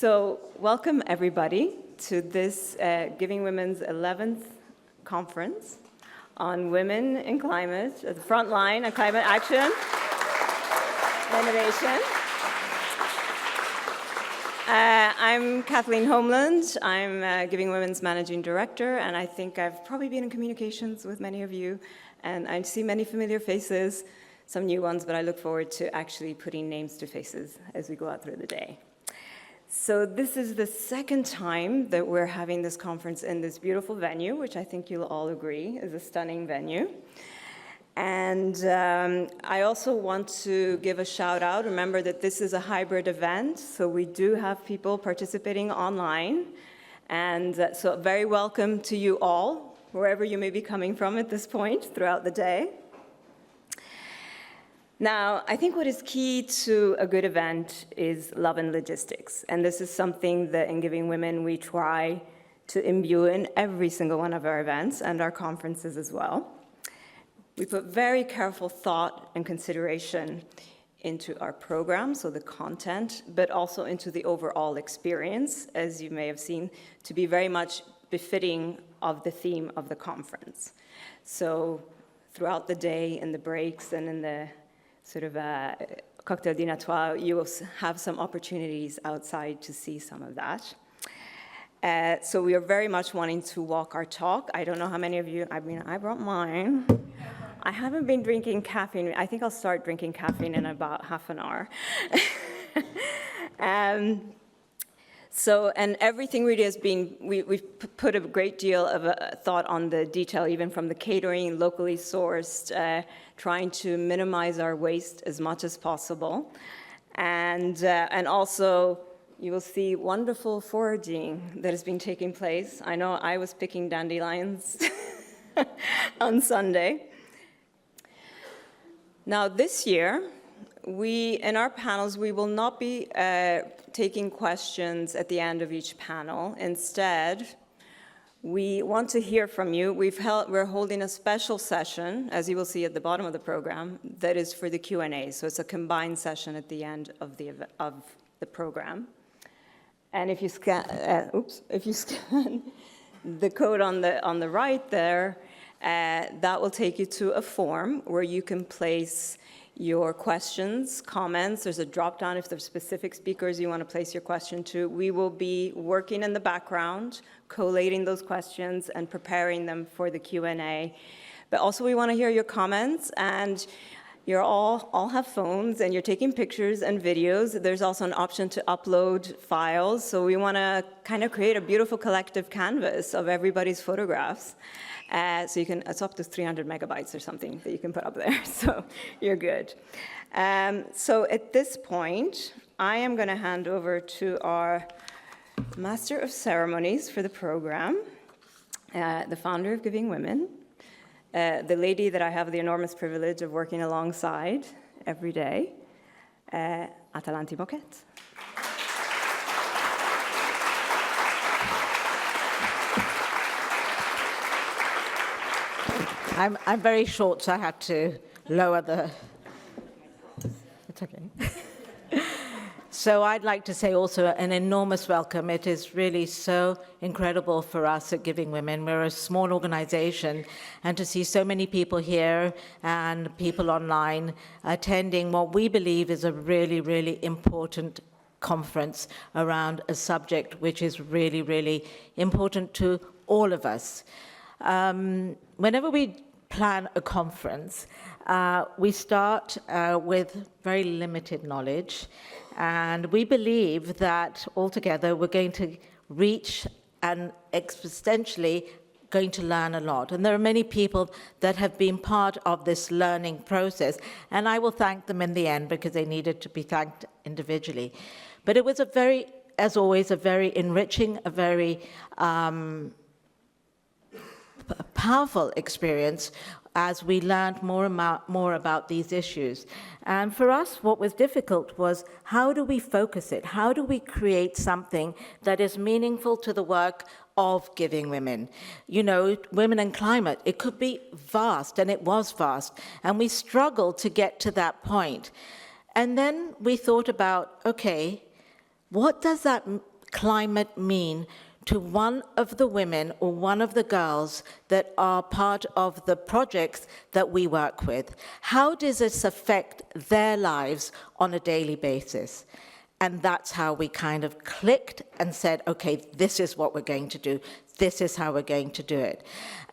So welcome everybody to this Giving Women's 11th conference on women in climate, at the front line of climate action and innovation. I'm Kathleen Holmlund. I'm Giving Women's Managing Director, and I think I've probably been in communications with many of you, and I see many familiar faces, some new ones, but I look forward to actually putting names to faces as we go out through the day. So this is the second time that we're having this conference in this beautiful venue, which I think you'll all agree is a stunning venue. And I also want to give a shout out. Remember that this is a hybrid event, so we do have people participating online. And so very welcome to you all, wherever you may be coming from at this point throughout the day. Now, I think what is key to a good event is love and logistics. And this is something that in Giving Women we try to imbue in every single one of our events and our conferences as well. We put very careful thought and consideration into our program, so the content, but also into the overall experience, as you may have seen, to be very much befitting of the theme of the conference. So throughout the day, in the breaks and in the sort of cocktail dînatoire, you will have some opportunities outside to see some of that. So we are very much wanting to walk our talk. I don't know how many of you, I brought mine. I haven't been drinking caffeine. I think I'll start drinking caffeine in about half an hour. And everything really has been, we've put a great deal of thought on the detail, even from the catering, locally sourced, trying to minimize our waste as much as possible. And also, you will see wonderful foraging that has been taking place. I know I was picking dandelions on Sunday. Now this year, in our panels, we will not be taking questions at the end of each panel. Instead, we want to hear from you. We're holding a special session, as you will see at the bottom of the program, that is for the Q&A. So it's a combined session at the end of the program. And if you scan, the code on the right there, that will take you to a form where you can place your questions, comments. There's a drop-down if there's specific speakers you want to place your question to. We will be working in the background, collating those questions and preparing them for the Q&A. But also we want to hear your comments, and you're all have phones and you're taking pictures and videos. There's also an option to upload files. So we want to kind of create a beautiful collective canvas of everybody's photographs. So you can, it's up to 300 megabytes or something that you can put up there, so you're good. So at this point, I am going to hand over to our Master of Ceremonies for the program, the founder of Giving Women, the lady that I have the enormous privilege of working alongside every day, Atalanti Moquette. I'm very short, so I had to lower the... It's okay. So I'd like to say also an enormous welcome. It is really so incredible for us at Giving Women. We're a small organization, and to see so many people here and people online attending what we believe is a really, really important conference around a subject which is really, really important to all of us. Whenever we plan a conference, we start with very limited knowledge, and we believe that altogether we're going to reach and existentially going to learn a lot. And there are many people that have been part of this learning process, and I will thank them in the end because they needed to be thanked individually. But it was as always, a very enriching, a very powerful experience as we learned more about these issues. And for us, what was difficult was, how do we focus it? How do we create something that is meaningful to the work of Giving Women? You know, women and climate, it could be vast, and it was vast, and we struggled to get to that point. And then we thought about, okay, what does that climate mean to one of the women or one of the girls that are part of the projects that we work with? How does this affect their lives on a daily basis? And that's how we kind of clicked and said, okay, this is what we're going to do. This is how we're going to do it.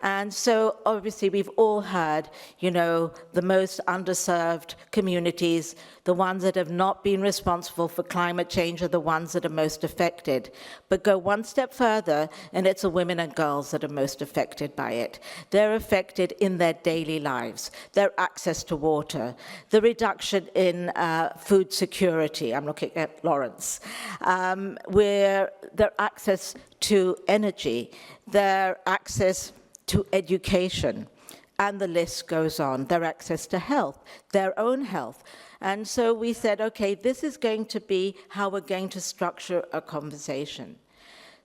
And so obviously we've all heard, you know, the most underserved communities, the ones that have not been responsible for climate change are the ones that are most affected. But go one step further, and it's the women and girls that are most affected by it. They're affected in their daily lives, their access to water, the reduction in food security. I'm looking at Lawrence. Where their access to energy, their access to education, and the list goes on, their access to health, their own health. And so we said, okay, this is going to be how we're going to structure a conversation.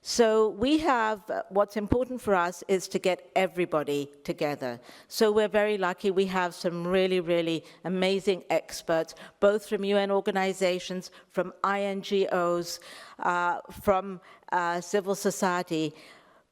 So we have, what's important for us is to get everybody together. So we're very lucky we have some really, really amazing experts, both from UN organizations, from INGOs, from civil society.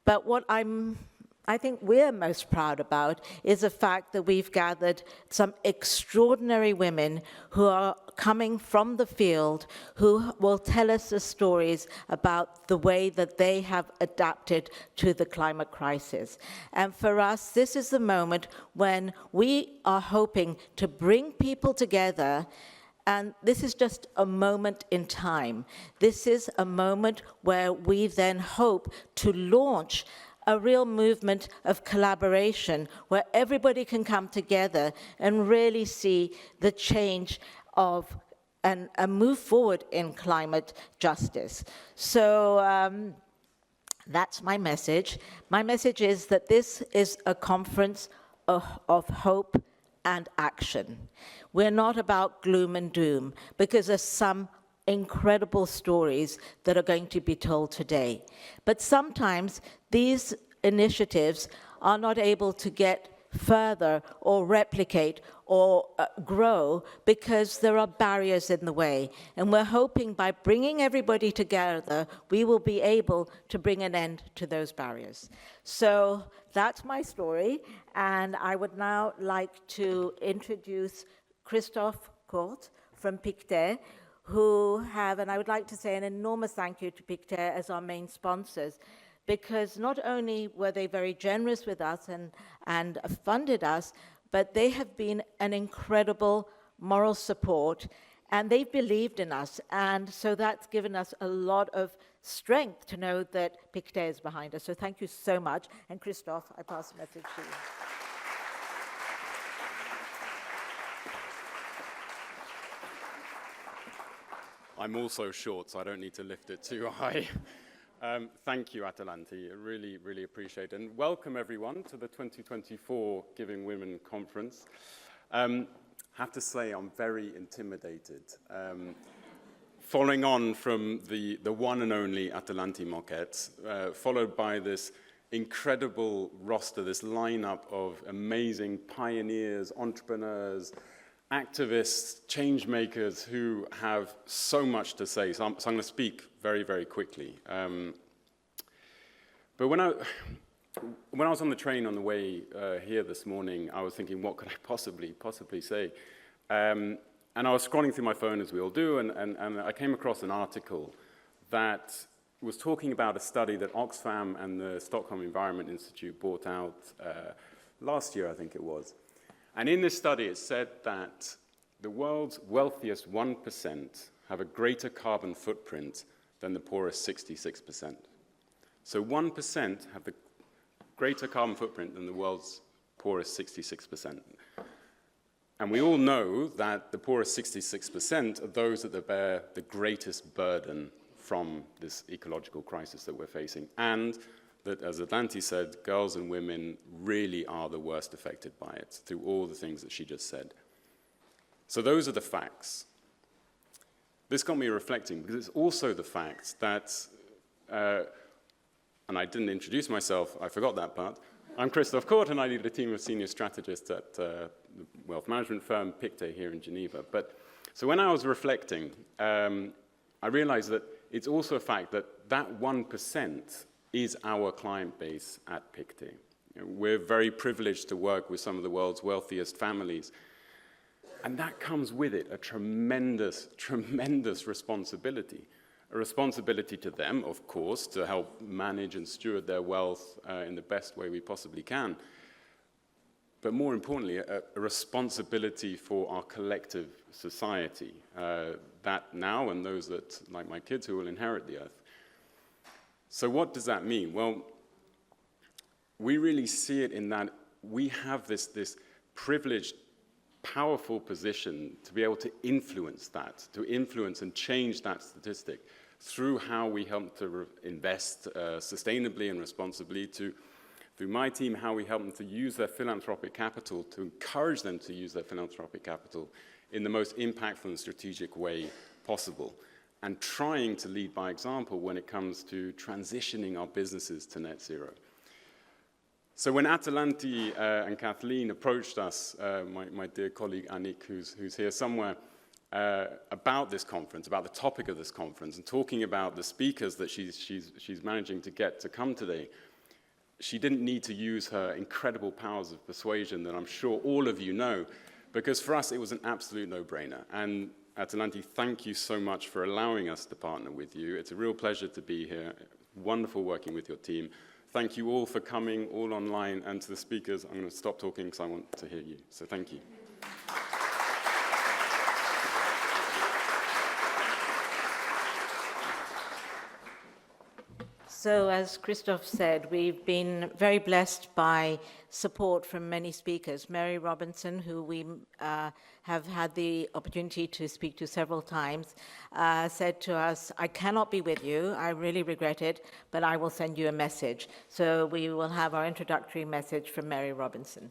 But what I think we're most proud about is the fact that we've gathered some extraordinary women who are coming from the field, who will tell us the stories about the way that they have adapted to the climate crisis. And for us, this is the moment when we are hoping to bring people together. And this is just a moment in time. This is a moment where we then hope to launch a real movement of collaboration where everybody can come together and really see the change of and move forward in climate justice. So that's my message. My message is that this is a conference of hope and action. We're not about gloom and doom, because there's some incredible stories that are going to be told today. But sometimes these initiatives are not able to get further or replicate or grow because there are barriers in the way. And we're hoping by bringing everybody together, we will be able to bring an end to those barriers. So that's my story. And I would now like to introduce Christoph Courth from Pictet, who have, and I would like to say an enormous thank you to Pictet as our main sponsors, because not only were they very generous with us and funded us, but they have been an incredible moral support, and they've believed in us. And so that's given us a lot of strength to know that Pictet is behind us. So thank you so much. And Christoph, I pass the message to you. I'm also short, so I don't need to lift it too high. Thank you, Atalanti. I really, really appreciate it. And welcome, everyone, to the 2024 Giving Women Conference. I have to say I'm very intimidated. Following on from the one and only Atalanti Moquette, followed by this incredible roster, this lineup of amazing pioneers, entrepreneurs, activists, change makers who have so much to say. So I'm going to speak very, very quickly. But when I was on the train on the way here this morning, I was thinking, what could I possibly say? And I was scrolling through my phone, as we all do, and I came across an article that was talking about a study that Oxfam and the Stockholm Environment Institute brought out last year, I think it was. And in this study, it said that the world's wealthiest 1% have a greater carbon footprint than the poorest 66%. So 1% have the greater carbon footprint than the world's poorest 66%. And we all know that the poorest 66% are those that bear the greatest burden from this ecological crisis that we're facing. And that, as Atalanti said, girls and women really are the worst affected by it, through all the things that she just said. So those are the facts. This got me reflecting, because it's also the fact that, and I didn't introduce myself, I forgot that part. I'm Christoph Courth, and I lead a team of senior strategists at the wealth management firm Pictet here in Geneva. So when I was reflecting, I realized that it's also a fact that that 1% is our client base at Pictet. We're very privileged to work with some of the world's wealthiest families. And that comes with it a tremendous, tremendous responsibility. A responsibility to them, of course, to help manage and steward their wealth in the best way we possibly can. But more importantly, a responsibility for our collective society, that now and those that, like my kids, who will inherit the earth. So what does that mean? Well, we really see it in that we have this privileged, powerful position to be able to influence that, to influence and change that statistic through how we help to invest sustainably and responsibly, through my team, how we help them to use their philanthropic capital, to encourage them to use their philanthropic capital in the most impactful and strategic way possible, and trying to lead by example when it comes to transitioning our businesses to net zero. So when Atalanti and Kathleen approached us, my dear colleague Annick, who's here somewhere, about this conference, about the topic of this conference, and talking about the speakers that she's managing to get to come today, she didn't need to use her incredible powers of persuasion that I'm sure all of you know, because for us it was an absolute no-brainer. And Atalanti, thank you so much for allowing us to partner with you. It's a real pleasure to be here. Wonderful working with your team. Thank you all for coming, all online, and to the speakers, I'm going to stop talking because I want to hear you. So thank you. So as Christoph said, we've been very blessed by support from many speakers. Mary Robinson, who we have had the opportunity to speak to several times, said to us, I cannot be with you, I really regret it, but I will send you a message. So we will have our introductory message from Mary Robinson.